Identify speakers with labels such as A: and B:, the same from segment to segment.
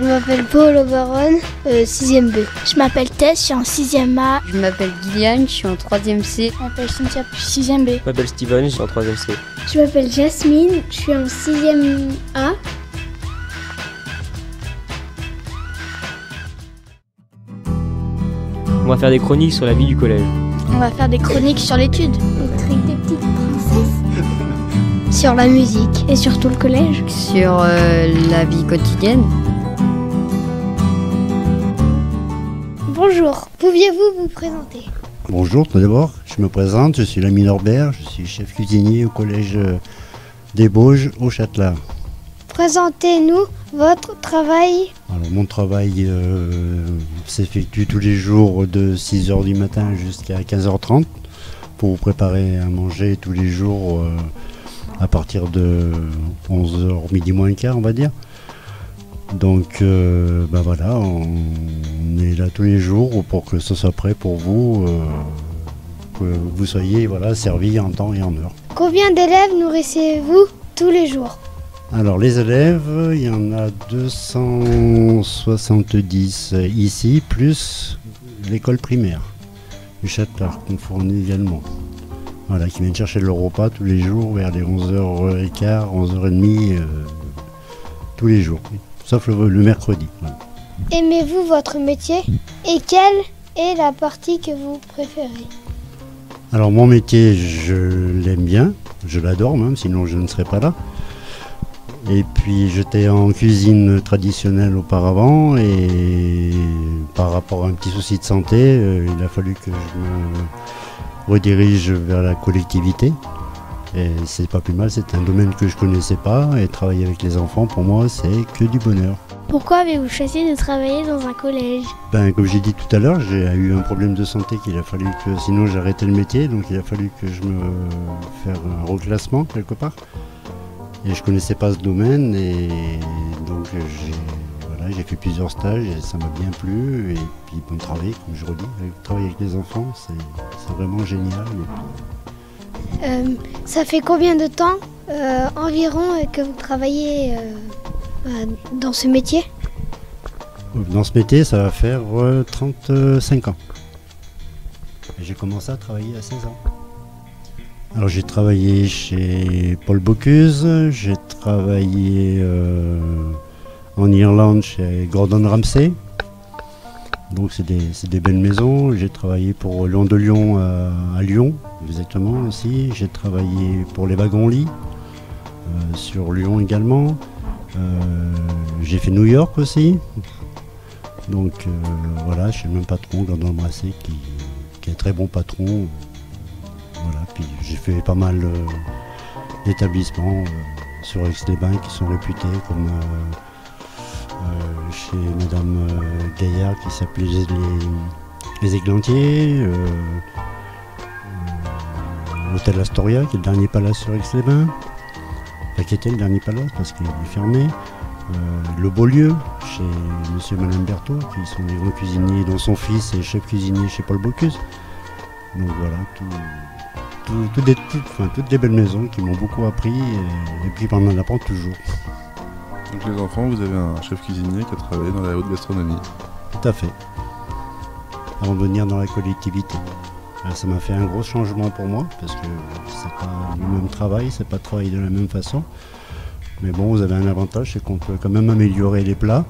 A: Je m'appelle Paul Oberon, 6e B.
B: Je m'appelle Tess, je suis en 6e A.
C: Je m'appelle Gillian, je suis en 3e C.
B: Je m'appelle Cynthia, je suis 6e B.
D: Je m'appelle Steven, je suis en 3e C.
E: Je m'appelle Jasmine, je suis en 6e A.
D: On va faire des chroniques sur la vie du collège.
B: On va faire des chroniques sur l'étude.
E: Au truc des petites princesses.
A: Sur la musique.
E: Et surtout le collège.
C: Sur la vie quotidienne.
E: Bonjour, pouviez-vous vous présenter?
F: Bonjour, tout d'abord, je me présente, je suis l'ami Norbert, je suis chef cuisinier au collège des Bauges au Châtelard.
E: Présentez-nous votre travail.
F: Alors mon travail s'effectue tous les jours de 6h du matin jusqu'à 15h30 pour vous préparer à manger tous les jours à partir de 11h midi moins le quart on va dire. Donc voilà, on est là tous les jours pour que ce soit prêt pour vous, que vous soyez servis en temps et en heure.
E: Combien d'élèves nourrissez-vous tous les jours?
F: Alors les élèves, il y en a 270 ici, plus l'école primaire du Châtelard qu'on fournit également. Voilà, qui viennent chercher leur repas tous les jours vers les 11h15, 11h30, tous les jours. Sauf le mercredi. Voilà.
E: Aimez-vous votre métier? Et quelle est la partie que vous préférez?
F: Alors mon métier, je l'aime bien, je l'adore même, sinon je ne serais pas là. Et puis j'étais en cuisine traditionnelle auparavant et par rapport à un petit souci de santé, il a fallu que je me redirige vers la collectivité. Et c'est pas plus mal, c'est un domaine que je connaissais pas et travailler avec les enfants pour moi c'est que du bonheur.
E: Pourquoi avez-vous choisi de travailler dans un collège?
F: Comme j'ai dit tout à l'heure, j'ai eu un problème de santé qu'il a fallu que, sinon j'arrêtais le métier, donc il a fallu que je me fasse un reclassement quelque part. Et je connaissais pas ce domaine et donc j'ai fait plusieurs stages et ça m'a bien plu. Et puis bon, travailler, comme je redis, travailler avec les enfants, c'est vraiment génial.
E: Ça fait combien de temps environ que vous travaillez dans ce métier?
F: Dans ce métier, ça va faire 35 ans. Et j'ai commencé à travailler à 16 ans. Alors j'ai travaillé chez Paul Bocuse, j'ai travaillé en Irlande chez Gordon Ramsay. Donc c'est des belles maisons. J'ai travaillé pour Lion de Lyon à Lyon, exactement aussi. J'ai travaillé pour les wagons-lits sur Lyon également. J'ai fait New York aussi. Donc voilà, chez le même patron, Gordon Ramsay, qui est un très bon patron. Voilà, puis j'ai fait pas mal d'établissements sur Aix-les-Bains qui sont réputés, comme chez Madame Gaillard qui s'appelait les Églantiers, l'hôtel Astoria qui est le dernier palace sur Aix-les-Bains, enfin, qui était le dernier palace parce qu'il est fermé, le Beaulieu chez Monsieur et Madame Berthaud qui sont des grands cuisiniers dont son fils est chef cuisinier chez Paul Bocuse. Donc voilà, toutes des belles maisons qui m'ont beaucoup appris et puis on en apprend toujours.
G: Donc les enfants, vous avez un chef cuisinier qui a travaillé dans la haute gastronomie.
F: Tout à fait. Avant de venir dans la collectivité. Ça m'a fait un gros changement pour moi parce que c'est pas le même travail, c'est pas travailler de la même façon. Mais bon, vous avez un avantage, c'est qu'on peut quand même améliorer les plats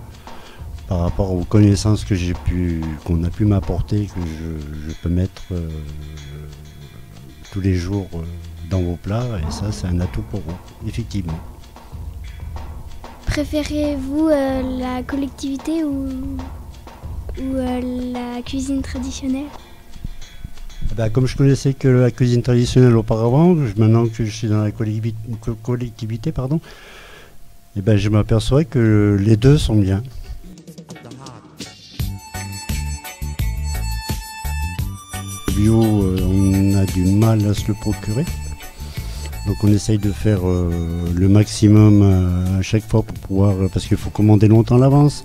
F: par rapport aux connaissances que qu'on a pu m'apporter, que je peux mettre tous les jours dans vos plats, et ça c'est un atout pour vous, effectivement.
E: Préférez-vous la collectivité ou la cuisine traditionnelle?
F: Comme je connaissais que la cuisine traditionnelle auparavant, maintenant que je suis dans la collectivité, je m'aperçois que les deux sont bien. Le bio, on a du mal à se le procurer. Donc on essaye de faire le maximum à chaque fois pour pouvoir, parce qu'il faut commander longtemps à l'avance.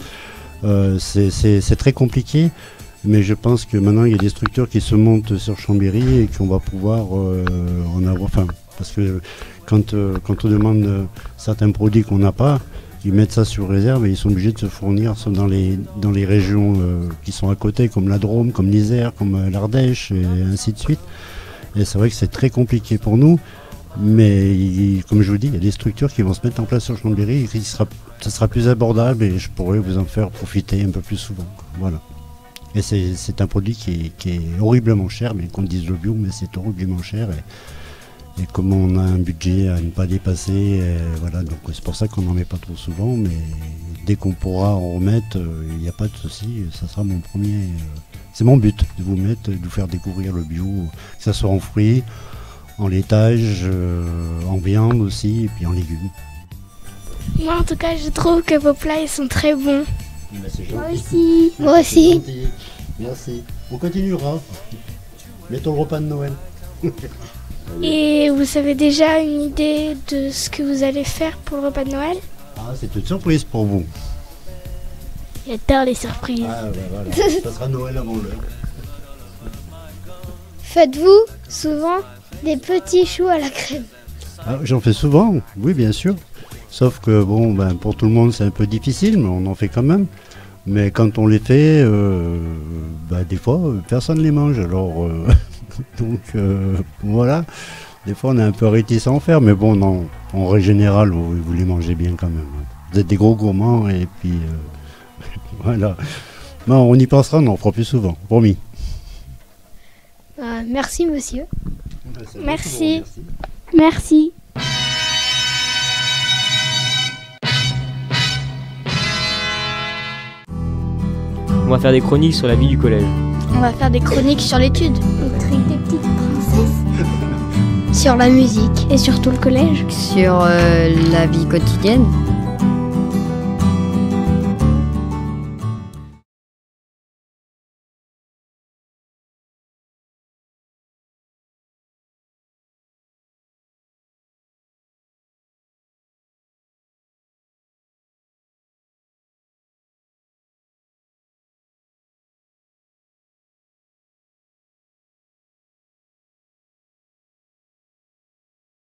F: C'est très compliqué, mais je pense que maintenant il y a des structures qui se montent sur Chambéry et qu'on va pouvoir en avoir. Parce que quand on demande certains produits qu'on n'a pas, ils mettent ça sur réserve et ils sont obligés de se fournir soit dans les régions qui sont à côté, comme la Drôme, comme l'Isère, comme l'Ardèche, et ainsi de suite. Et c'est vrai que c'est très compliqué pour nous, mais comme je vous dis, il y a des structures qui vont se mettre en place sur Chambéry et ça sera plus abordable et je pourrais vous en faire profiter un peu plus souvent. Voilà. Et c'est un produit qui est horriblement cher, bien qu'on dise le bio, mais c'est horriblement cher. Et comme on a un budget à ne pas dépasser, voilà, donc c'est pour ça qu'on n'en met pas trop souvent, mais dès qu'on pourra en remettre, il n'y a pas de souci, ça sera mon premier... c'est mon but, de vous mettre, de vous faire découvrir le bio, que ce soit en fruits, en laitage, en viande aussi, et puis en légumes.
B: Moi, en tout cas, je trouve que vos plats, ils sont très bons.
E: Moi aussi. Moi aussi.
F: Merci. On continuera. Mettons le repas de Noël.
B: Et vous avez déjà une idée de ce que vous allez faire pour le repas de Noël?
F: Ah, c'est une surprise pour vous.
B: J'adore les surprises.
F: Ah, ben voilà. Ça sera Noël avant l'heure.
E: Faites-vous souvent des petits choux à la crème?
F: Ah, j'en fais souvent, oui, bien sûr. Sauf que, bon, ben, pour tout le monde, c'est un peu difficile, mais on en fait quand même. Mais quand on les fait, ben, des fois, personne ne les mange. Alors, donc, voilà. Des fois, on est un peu réticent à en faire, mais bon, non, en règle générale, vous les mangez bien quand même. Vous êtes des gros gourmands, et puis, voilà. Non, on y pensera, on en fera plus souvent, promis.
E: Merci, monsieur.
B: Merci. Merci.
D: On va faire des chroniques sur la vie du collège.
B: On va faire des chroniques sur l'étude.
E: Le truc des petites princesses.
A: Sur la musique.
B: Et surtout le collège.
C: Sur la vie quotidienne.